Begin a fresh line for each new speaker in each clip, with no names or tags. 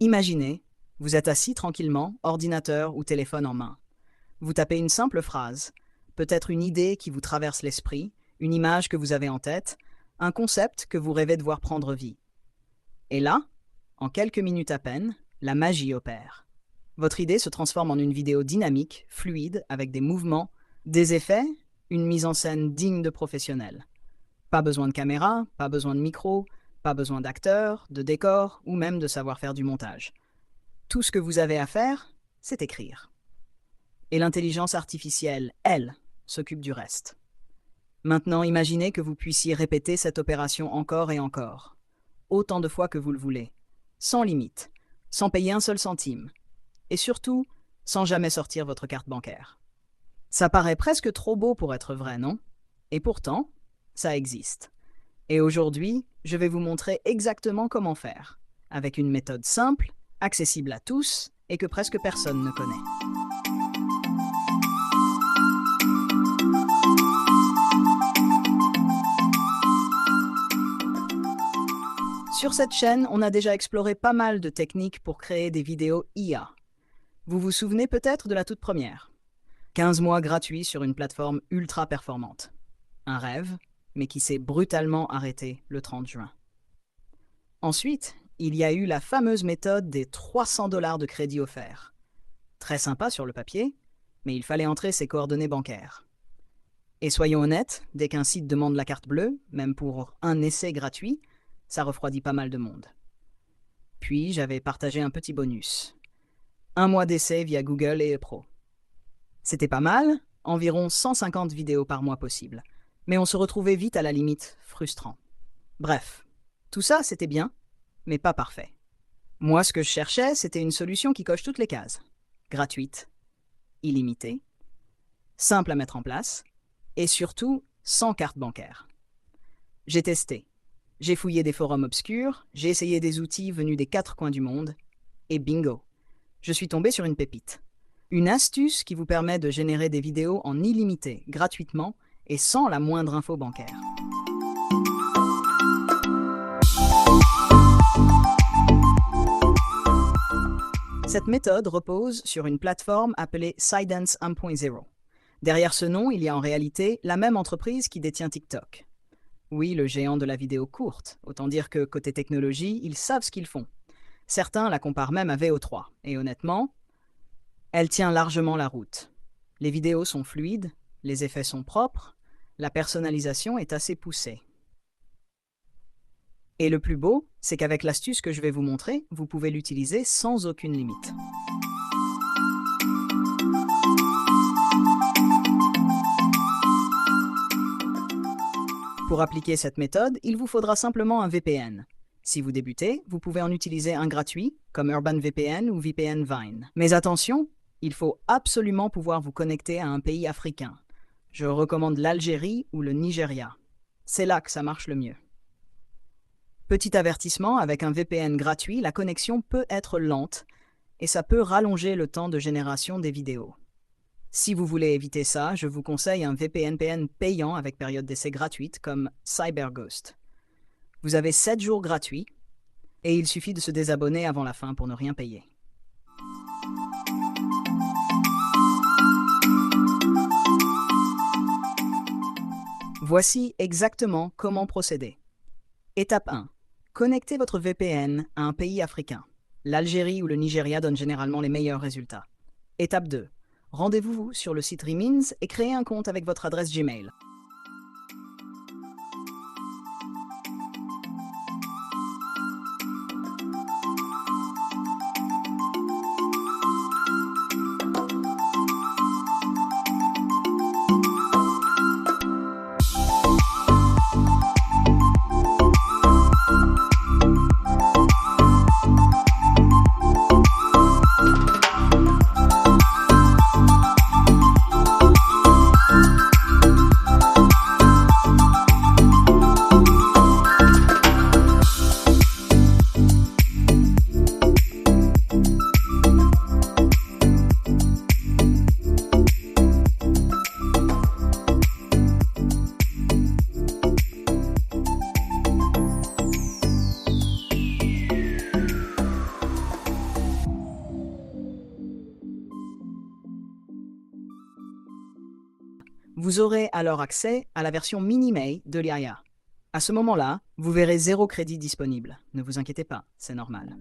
Imaginez, vous êtes assis tranquillement, ordinateur ou téléphone en main. Vous tapez une simple phrase, peut-être une idée qui vous traverse l'esprit, une image que vous avez en tête, un concept que vous rêvez de voir prendre vie. Et là, en quelques minutes à peine, la magie opère. Votre idée se transforme en une vidéo dynamique, fluide, avec des mouvements, des effets, une mise en scène digne de professionnels. Pas besoin de caméra, pas besoin de micro, pas besoin d'acteurs, de décors ou même de savoir faire du montage. Tout ce que vous avez à faire, c'est écrire. Et l'intelligence artificielle, elle, s'occupe du reste. Maintenant, imaginez que vous puissiez répéter cette opération encore et encore, autant de fois que vous le voulez, sans limite, sans payer un seul centime, et surtout, sans jamais sortir votre carte bancaire. Ça paraît presque trop beau pour être vrai, non? Et pourtant, ça existe. Et aujourd'hui, je vais vous montrer exactement comment faire, avec une méthode simple, accessible à tous et que presque personne ne connaît. Sur cette chaîne, on a déjà exploré pas mal de techniques pour créer des vidéos IA. Vous vous souvenez peut-être de la toute première. 15 mois gratuits sur une plateforme ultra performante. Un rêve, mais qui s'est brutalement arrêté le 30 juin. Ensuite, il y a eu la fameuse méthode des 300 $ de crédit offert. Très sympa sur le papier, mais il fallait entrer ses coordonnées bancaires. Et soyons honnêtes, dès qu'un site demande la carte bleue, même pour un essai gratuit, ça refroidit pas mal de monde. Puis j'avais partagé un petit bonus. 1 mois d'essai via Google et Pro. C'était pas mal, environ 150 vidéos par mois possibles, mais on se retrouvait vite à la limite frustrant. Bref, tout ça c'était bien, mais pas parfait. Moi ce que je cherchais, c'était une solution qui coche toutes les cases. Gratuite, illimitée, simple à mettre en place, et surtout sans carte bancaire. J'ai testé. J'ai fouillé des forums obscurs, j'ai essayé des outils venus des 4 coins du monde, et bingo, je suis tombé sur une pépite. Une astuce qui vous permet de générer des vidéos en illimité, gratuitement, et sans la moindre info bancaire. Cette méthode repose sur une plateforme appelée Skydance 1.0. Derrière ce nom, il y a en réalité la même entreprise qui détient TikTok. Oui, le géant de la vidéo courte. Autant dire que côté technologie, ils savent ce qu'ils font. Certains la comparent même à VO3. Et honnêtement, elle tient largement la route. Les vidéos sont fluides, les effets sont propres, la personnalisation est assez poussée. Et le plus beau, c'est qu'avec l'astuce que je vais vous montrer, vous pouvez l'utiliser sans aucune limite. Pour appliquer cette méthode, il vous faudra simplement un VPN. Si vous débutez, vous pouvez en utiliser un gratuit, comme Urban VPN ou VPN Vine. Mais attention, il faut absolument pouvoir vous connecter à un pays africain. Je recommande l'Algérie ou le Nigeria. C'est là que ça marche le mieux. Petit avertissement, avec un VPN gratuit, la connexion peut être lente et ça peut rallonger le temps de génération des vidéos. Si vous voulez éviter ça, je vous conseille un VPN payant avec période d'essai gratuite comme CyberGhost. Vous avez 7 jours gratuits et il suffit de se désabonner avant la fin pour ne rien payer. Voici exactement comment procéder. Étape 1. Connectez votre VPN à un pays africain. L'Algérie ou le Nigeria donnent généralement les meilleurs résultats. Étape 2. Rendez-vous sur le site Remins et créez un compte avec votre adresse Gmail. Vous aurez alors accès à la version mini-May de l'IA. À ce moment-là, vous verrez 0 crédit disponible. Ne vous inquiétez pas, c'est normal.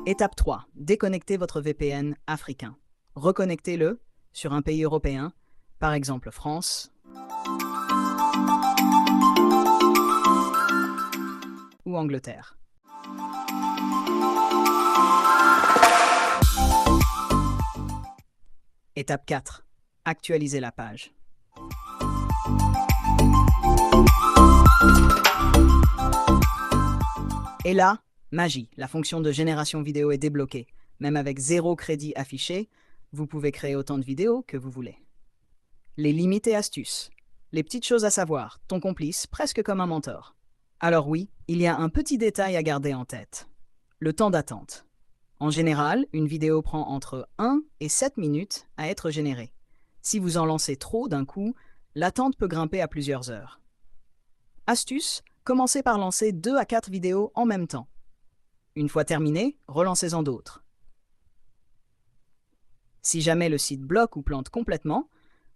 Étape 3. Déconnectez votre VPN africain. Reconnectez-le sur un pays européen, par exemple France ou Angleterre. Étape 4. Actualisez la page. Et là, magie, la fonction de génération vidéo est débloquée. Même avec 0 crédit affiché, vous pouvez créer autant de vidéos que vous voulez. Les limites et astuces. Les petites choses à savoir, ton complice, presque comme un mentor. Alors oui, il y a un petit détail à garder en tête. Le temps d'attente. En général, une vidéo prend entre 1 et 7 minutes à être générée. Si vous en lancez trop d'un coup, l'attente peut grimper à plusieurs heures. Astuce, commencez par lancer 2 à 4 vidéos en même temps. Une fois terminé, relancez-en d'autres. Si jamais le site bloque ou plante complètement,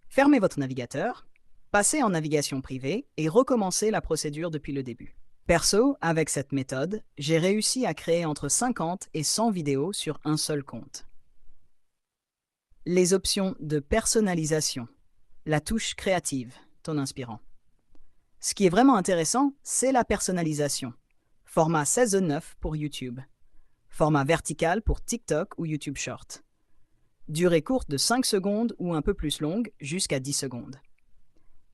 fermez votre navigateur, passez en navigation privée et recommencez la procédure depuis le début. Perso, avec cette méthode, j'ai réussi à créer entre 50 et 100 vidéos sur un seul compte. Les options de personnalisation. La touche créative, ton inspirant. Ce qui est vraiment intéressant, c'est la personnalisation. Format 16:9 pour YouTube. Format vertical pour TikTok ou YouTube Short. Durée courte de 5 secondes ou un peu plus longue, jusqu'à 10 secondes.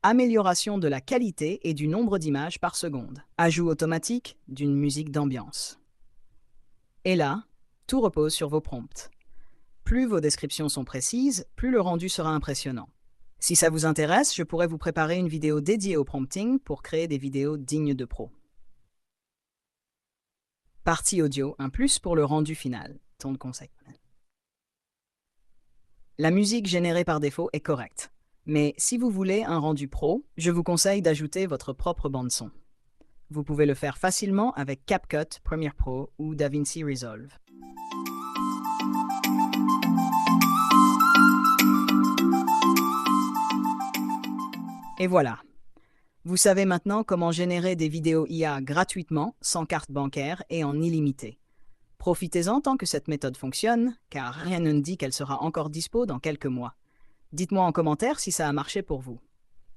Amélioration de la qualité et du nombre d'images par seconde. Ajout automatique d'une musique d'ambiance. Et là, tout repose sur vos prompts. Plus vos descriptions sont précises, plus le rendu sera impressionnant. Si ça vous intéresse, je pourrais vous préparer une vidéo dédiée au prompting pour créer des vidéos dignes de pros. Partie audio, un plus pour le rendu final. Ton conseil. La musique générée par défaut est correcte. Mais si vous voulez un rendu pro, je vous conseille d'ajouter votre propre bande-son. Vous pouvez le faire facilement avec CapCut, Premiere Pro ou DaVinci Resolve. Et voilà. Vous savez maintenant comment générer des vidéos IA gratuitement, sans carte bancaire et en illimité. Profitez-en tant que cette méthode fonctionne, car rien ne dit qu'elle sera encore dispo dans quelques mois. Dites-moi en commentaire si ça a marché pour vous.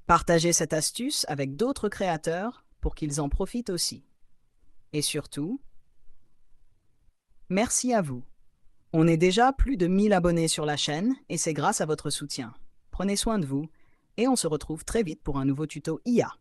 Partagez cette astuce avec d'autres créateurs pour qu'ils en profitent aussi. Et surtout, merci à vous. On est déjà plus de 1000 abonnés sur la chaîne et c'est grâce à votre soutien. Prenez soin de vous et on se retrouve très vite pour un nouveau tuto IA.